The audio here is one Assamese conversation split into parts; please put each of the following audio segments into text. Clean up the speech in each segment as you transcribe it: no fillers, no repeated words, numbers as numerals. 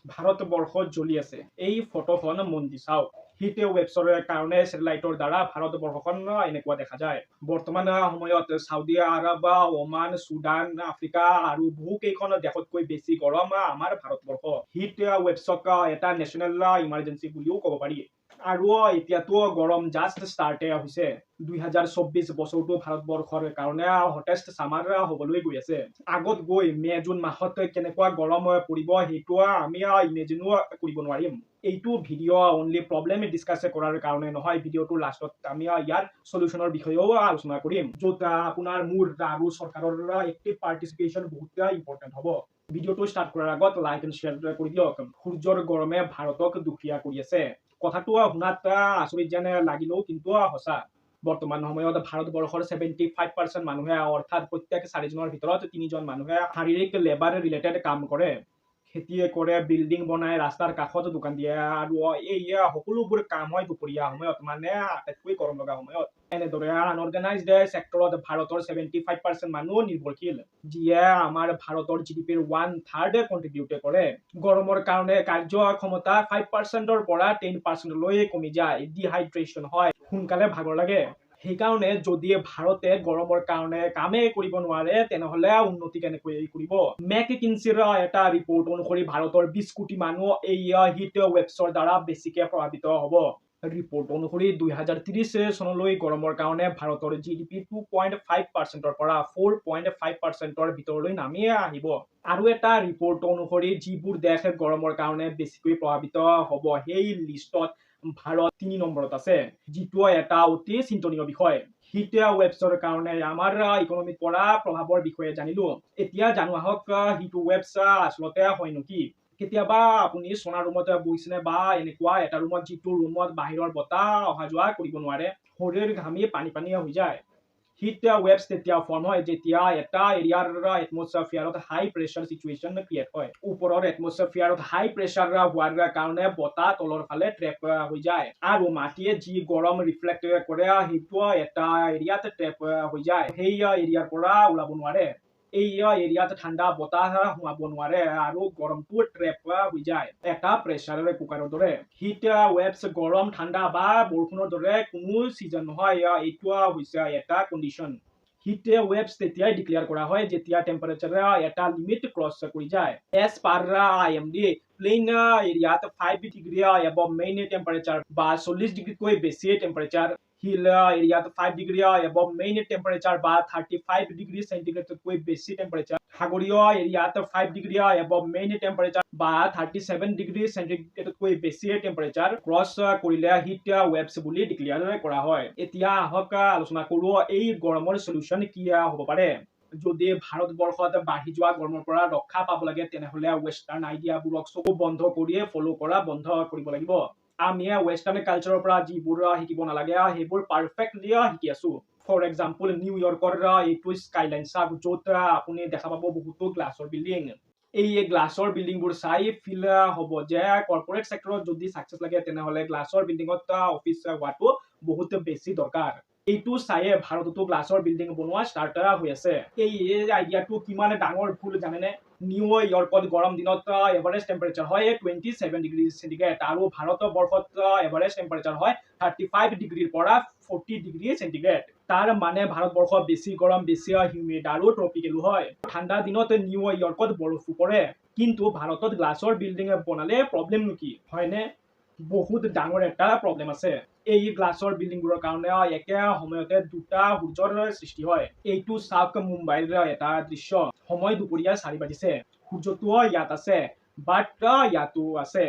ভাৰতবৰ্ষত জ্বলি আছে। এই ফটোখন মন দি চাওক। হিট ৱেভছৰ কাৰণে ছেটেলাইটৰ দ্বাৰা ভাৰতবৰ্ষখন এনেকুৱা দেখা যায়। বৰ্তমান সময়ত চাউদি আৰব, ওমান, চুডান, আফ্ৰিকা আৰু বহু কেইখন দেশতকৈ বেছি গৰম আমাৰ ভাৰতবৰ্ষ। হিট ৱেভছক এটা নেশ্যনেল ইমাৰ্জেঞ্চি বুলিও ক'ব পাৰি। আৰু এতিয়াতো গৰম জাষ্ট ষ্টাৰ্টে হৈছে। 2024 বছৰটো ভাৰতবৰ্ষৰ কাৰণে হটেষ্ট ছামাৰ হ'বলৈ গৈ আছে। আগত গৈ মে' জুন মাহত কেনেকুৱা গৰম পৰিব সেইটো আমি ইমেজিনো কৰিব নোৱাৰিম। এইটো ভিডিঅ' অনলি প্ৰব্লেম ডিছকাছ কৰাৰ কাৰণে নহয়, ভিডিঅ'টোৰ লাষ্টত আমি ইয়াৰ চলিউচনৰ বিষয়েও আলোচনা কৰিম, য'ত আপোনাৰ মোৰ আৰু চৰকাৰৰ এক্টিভ পাৰ্টিচিপেশ্যন বহুত ইম্পৰ্টেণ্ট হ'ব। ভিডিঅ'টো ষ্টাৰ্ট কৰাৰ আগত লাইক এণ্ড শ্বেয়াৰ কৰি দিয়ক। সূৰ্যৰ গৰমে ভাৰতক দুখীয়া কৰি আছে। কথাটো শুনাত আচৰিত যেন লাগিলেও কিন্তু সঁচা। বৰ্তমান সময়ত ভাৰতবৰ্ষৰ 75% মানুহে অৰ্থাৎ প্ৰত্যেক 4জনৰ ভিতৰত 3জন মানুহে শাৰীৰিক লেবাৰ ৰিলেটেড কাম কৰে। খেতিয়ে কৰে, বিল্ডিং বনায়, ৰাস্তাৰ কাষত দোকান দিয়ে, আৰু এই সকলোবোৰ কাম হয় দুপৰীয়া সময়ত, মানে আটাইতকৈ গৰম লগা সময়ত। এনেদৰে আনঅৰ্গেনাইজড ছেক্টৰত ভাৰতৰ 75% মানুহ নিৰ্ভৰশীল, যিয়ে আমাৰ ভাৰতৰ GDPৰ 1/3 কণ্ট্ৰিবিউট কৰে। গৰমৰ কাৰণে কাৰ্যক্ষমতা 5%ৰ পৰা 10%লৈ কমি যায়। ডিহাইড্ৰেশ্যন হয়, সোনকালে ভাগৰ লাগে। সেইকাৰণে যদি ভাৰতে গৰমৰ কাৰণে কামেই কৰিব নোৱাৰে, তেনেহলে উন্নতি কেনেকৈ কৰিব? মেককিনচিৰ এটা ৰিপৰ্ট অনুসৰি ভাৰতৰ 20 কোটি মানুহ এই হিট ৱেভছৰ দ্বাৰা বেছিকে প্ৰভাৱিত হ'ব। ৰিপৰ্ট অনুসৰি 2030 চনলৈ গৰমৰ কাৰণে ভাৰতৰ GDP 2.5%ৰ পৰা 4.5%ৰ ভিতৰলৈ নামি আহিব। আৰু এটা ৰিপৰ্ট অনুসৰি যিবোৰ দেশ গৰমৰ কাৰণে বেছিকৈ প্ৰভাৱিত হ'ব, সেই লিষ্টত ভাৰত 3 নম্বৰত আছে, যিটো এটা অতি চিন্তনীয় বিষয়। হিট ৱেভছৰ কাৰণে আমাৰ ইকনমিত পৰা প্ৰভাৱৰ বিষয়ে জানিলো। এতিয়া জানো আহক হিট ৱেভছ আচলতে হয় নেকি। কেতিয়াবা আপুনি সোণা ৰুমত বহিছেনে, বা এনেকুৱা এটা ৰুমত যিটো ৰুমত বাহিৰৰ বতাহ অহা যোৱা কৰিব নোৱাৰে, শৰীৰ ঘামি পানী পানী হৈ যায়। হিট ৱেভছ তেতিয়া ফৰ্ম হয় যেতিয়া এটা এৰিয়াৰ এটমস্ফিয়াৰত হাই প্ৰেছাৰ চিটুৱেশ্যন ক্ৰিয়েট হয়। ওপৰৰ এটমস্ফিয়াৰত হাই প্ৰেছাৰ হোৱাৰ কাৰণে বতাহ তলৰ ফালে ট্ৰেপ হৈ যায়, আৰু মাটিয়ে যি গৰম ৰিফ্লেক্ট কৰে সেইটো এটা এৰিয়াত ট্ৰেপ হৈ যায়। সেই এৰিয়াৰ পৰা ওলাব নোৱাৰে। এই এৰিয়াত ঠাণ্ডা বতাহ সোমাব নোৱাৰে আৰু গৰমটো ট্ৰেপ হৈ যায়, এটা প্ৰেছাৰ কুকাৰৰ দৰে। হিট ৱেভছ গৰম, ঠাণ্ডা বা বৰষুণৰ দৰে কোনো ছিজন নহয়, এইটো হৈছে এটা কণ্ডিশ্যন। হিট ৱেভছ তেতিয়াই ডিক্লেয়াৰ কৰা হয় যেতিয়া টেম্পাৰেচাৰ এটা লিমিট ক্ৰছ কৰি যায়। এজ পাৰ IMD, প্লেইন এৰিয়াত 5 ডিগ্ৰী এবভ মেইন টেম্পাৰেচাৰ বা 40 ডিগ্ৰীতকৈ বেছি টেম্পাৰেচাৰ, হিল এৰিয়াত 5 ডিগ্ৰী এবভ মেইন টেম্পাৰেচাৰ বা 35 ডিগ্ৰী চেণ্টিগ্ৰেডতকৈ বেছি টেম্পাৰেচাৰ, সাগৰীয় এৰিয়াত 5 ডিগ্ৰী এবভ মেইন টেম্পাৰেচাৰ বা 37 ডিগ্ৰী চেণ্টিগ্ৰেডতকৈ বেছি টেম্পাৰেচাৰ ক্ৰছ কৰিলে হিট ৱেভছ বুলি ডিক্লেয়াৰ কৰা হয়। এতিয়া আহক আলোচনা কৰো এই গৰমৰ সলিউচন কি হ'ব পাৰে। যদি ভাৰতবৰ্ষত বাঢ়ি যোৱা গৰমৰ পৰা ৰক্ষা পাব লাগে, তেনেহলে ৱেষ্টাৰ্ণ আইডিয়াবোৰক চকু বন্ধ কৰি ফলো কৰা বন্ধ কৰিব লাগিব। আমি ৱেষ্টাৰ্ণ কালচাৰৰ পৰা যিবোৰ শিকিব নালাগে সেইবোৰ পাৰফেক্টলি শিকি আছো। ফৰ এক্সাম্পল, নিউয়ৰ্কৰ এইটো স্কাইলাইন চাওক, য'ত আপুনি দেখা পাব বহুতো গ্লাছৰ বিল্ডিং। এই গ্লাছৰ বিল্ডিংবোৰ চাই ফিল হ'ব যে কৰ্পৰেট ছেক্টৰত যদি ছাকচেছ লাগে, তেনেহলে গ্লাছৰ বিল্ডিঙত অফিচ হোৱাটো বহুত বেছি দৰকাৰ। এইটো চাইয়ে ভাৰততো গ্লাছৰ বিল্ডিং বনোৱা ষ্টাৰ্ট হৈ আছে। এই আইডিয়াটো কিমান ডাঙৰ ভুল জানেনে? নিউয়ৰ্কত গৰম দিনত এভাৰেজ টেম্পাৰেচাৰ হয় 27 ডিগ্ৰী চেণ্টিগ্ৰেড, আৰু ভাৰতবৰ্ষত এভাৰেজ টেম্পাৰেচাৰ হয় 35 ডিগ্ৰীৰ পৰা 40 ডিগ্ৰী চেণ্টিগ্ৰেড। তাৰ মানে ভাৰতবৰ্ষ বেছি গৰম, বেছি হিউমিড আৰু ট্ৰপিকেলো হয়। ঠাণ্ডা দিনত নিউয়ৰ্কত বৰফো পৰে, কিন্তু ভাৰতত গ্লাছৰ বিল্ডিং বনালে প্ৰব্লেমনো কি, হয়নে? বহুত ডাঙৰ এটা প্ৰব্লেম আছে। এই গ্লাছৰ বিল্ডিংবোৰৰ কাৰণে একে সময়তে দুটা সূৰ্যৰ সৃষ্টি হয়। এইটো চাওক মুম্বাইৰ এটা দৃশ্য। সময় দুপৰীয়া 4 বাজিছে, সূৰ্যটো ইয়াত আছে, বাট ইয়াতো আছে।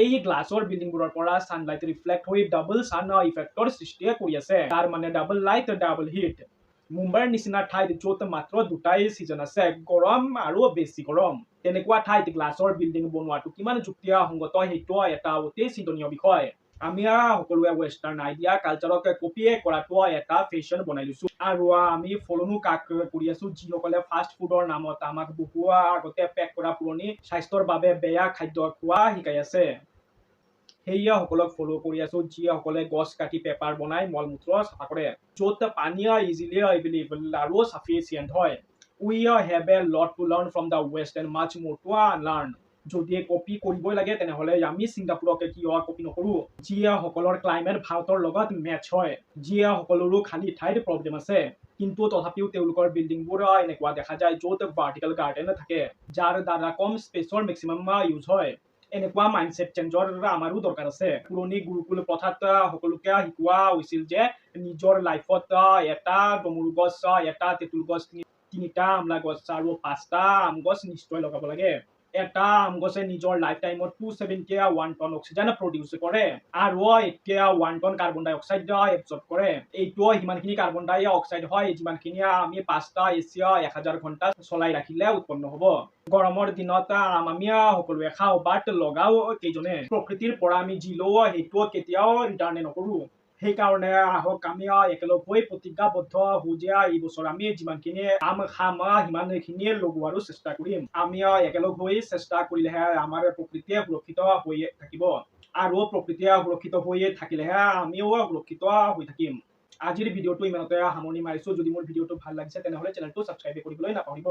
এই গ্লাছৰ বিল্ডিংবোৰৰ পৰা ছানলাইট ৰিফ্লেক্ট হৈ ডাবল ছান ইফেক্টৰ সৃষ্টি কৰি আছে। তাৰ মানে ডাবল লাইট, ডাবল হিট। মুম্বাইৰ নিচিনা ঠাইত য'ত মাত্ৰ দুটাই ছিজন আছে, গৰম আৰু বেছি গৰম, তেনেকুৱা ঠাইত গ্লাছৰ বিল্ডিং বনোৱাটো কিমান যুক্তিসংগত, সেইটো এটা অতি চিন্তনীয় বিষয়। আমি সকলোৱে ৱেষ্টাৰ্ণ আইডিয়া কালচাৰক কপি কৰাটো এটা ফেশ্বন বনাই লৈছো, আৰু আমি ফলনো কাক কৰি আছো, যিসকলে ফাষ্ট ফুডৰ নামত আমাক বহু আগতে পেক কৰা পুৰণি স্বাস্থ্যৰ বাবে বেয়া খাদ্য খোৱা শিকাই আছে। সেইসকলক ফলো কৰি আছো যিসকলে গছ কাটি পেপাৰ বনাই মল মূত্ৰ চাফা কৰে, য'ত পানী ইজিলি এভেইলেবল আৰু চাফিচিয়েণ্ট হয়। We have a lot to learn from the West and much more to learn. যদি কপি কৰিবই লাগে তেনেহ'লে আমি ছিংগাপুৰকে কিয় কপি নকৰোঁ যিসকলৰ ক্লাইমেট ভাৰতৰ লগত মেচ হয় যিসকলৰো খালী ঠাইত প্ৰব্লেম আছে কিন্তু তথাপিও তেওঁলোকৰ বিল্ডিংবোৰ এনেকুৱা দেখা যায় য'ত ভাৰ্টিকেল গাৰ্ডেন থাকে যাৰ দ্বাৰা কম স্পেচৰ মেক্সিমাম ইউজ হয় এনেকুৱা মাইণ্ডছেট চেঞ্জৰ আমাৰো দৰকাৰ আছে পুৰণি গুৰুকুল প্ৰথাত সকলোকে শিকোৱা হৈছিল যে নিজৰ লাইফত এটা ডমৰু গছ এটা তেঁতুল গছ তিনিটা আমলা গছ আৰু 5টা আম গছ নিশ্চয় লগাব লাগে এটা আম গছে নিজৰ লাইফ টাইমত 271 টন অক্সিজেন প্ৰডিউচ কৰে আৰু 1 টন কাৰ্বন ডাই অক্সাইড এবজৰ্ব কৰে এইটো সিমানখিনি কাৰ্বন ডাই অক্সাইড হয় যিমানখিনি আমি 5টা এচি 1000 ঘণ্টা চলাই ৰাখিলে উৎপন্ন হ'ব গৰমৰ দিনত আমি সকলোৱে খাওঁ বাট লগাও কেইজনে প্ৰকৃতিৰ পৰা আমি যি লওঁ সেইটো কেতিয়াও ৰিটাৰ্ণ নকৰোঁ সেইকাৰণে আহক আমি একেলগ হৈ প্ৰতিজ্ঞাবদ্ধ হওঁ যে এই বছৰ আমি যিমানখিনি আম খাম সিমানখিনিয়ে লগোৱাৰো চেষ্টা কৰিম আমি একেলগ হৈ চেষ্টা কৰিলেহে আমাৰ প্ৰকৃতিয়ে সুৰক্ষিত হৈ থাকিব আৰু প্ৰকৃতিয়ে সুৰক্ষিত হৈ থাকিলেহে আমিও সুৰক্ষিত হৈ থাকিম আজিৰ ভিডিঅ'টো ইমানতে সামৰণি মাৰিছোঁ যদি মোৰ ভিডিঅ'টো ভাল লাগিছে তেনেহ'লে চেনেলটো ছাবস্ক্ৰাইব কৰিবলৈ নাপাহৰিব